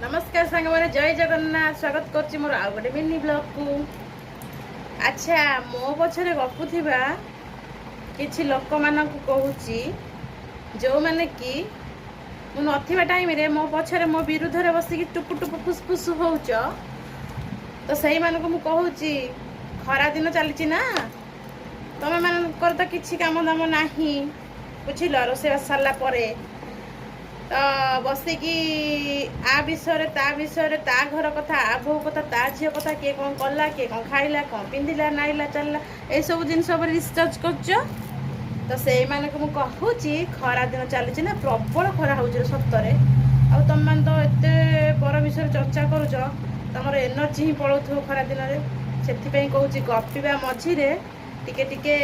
नमस्कार सांग मैंने जय जगन्नाथ स्वागत कर मोर आउ गोटे मिनी ब्लॉग को। अच्छा मो पछरे गपुथिबा किछि लोक मान कहूँ जो मैंने कि मु नथिबा टाइम रे मो पछरे मो विरुद्ध रे बसिकी टुपु टुपु फुसफुस होउच तो सही मान को मु कहूँ खरा दिन चली ना तमे मान तो किछि काम दाम नाही बुझिल रोसे सारा परे तो बसिकी आ विषय ता घर कथा आ बो कथा ता झील कथा किए कौन कला किए कौन खाइला कौन पिंधिला नाइला चलला ये सब जिन रिसर्च कर तो से को कहूँ खरा दिन चली ना प्रबल खरा हो सतरे आ तुम मैंने तो एत पर विषय चर्चा करुच तुम एनर्जी ही पलाउ खरा दिन में से कहूँ गपिवा मझिरे टिके टिके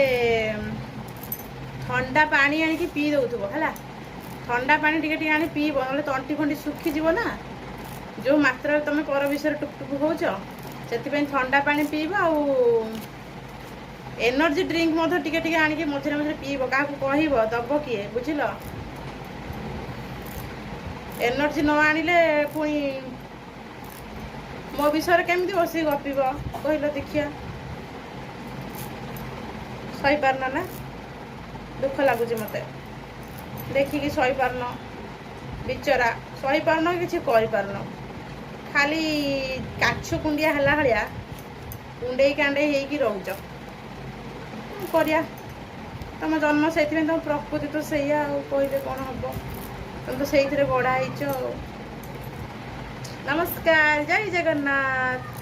ठंडा पानी आनिकी पी दौथुब है ठंडा पानी टिके टिके आनी पीब ना तंटी फंटी सुखीज ना जो मात्रा तुम पर विषय टुकटुक होच से ठंडा पानी पीब आ एनर्जी ड्रिंक टिके टिके आनिकी मझे मझे पीब क्या कहब दब किए बुझिल एनर्जी न आनिले पुणी मो विषय केमती बस गपिब कहल देखिया सही पारना ना दुख लगुच मत देखिकी सही पारन बिचरा सही पारन कि पारन खाली काछ कुंडिया हला भाया कुंडे कांडे होगी रोच करिया तुम जन्म से तुम प्रकृति तो सैया कहले कौन हम तुम तो से बड़ा नमस्कार जय जगन्नाथ।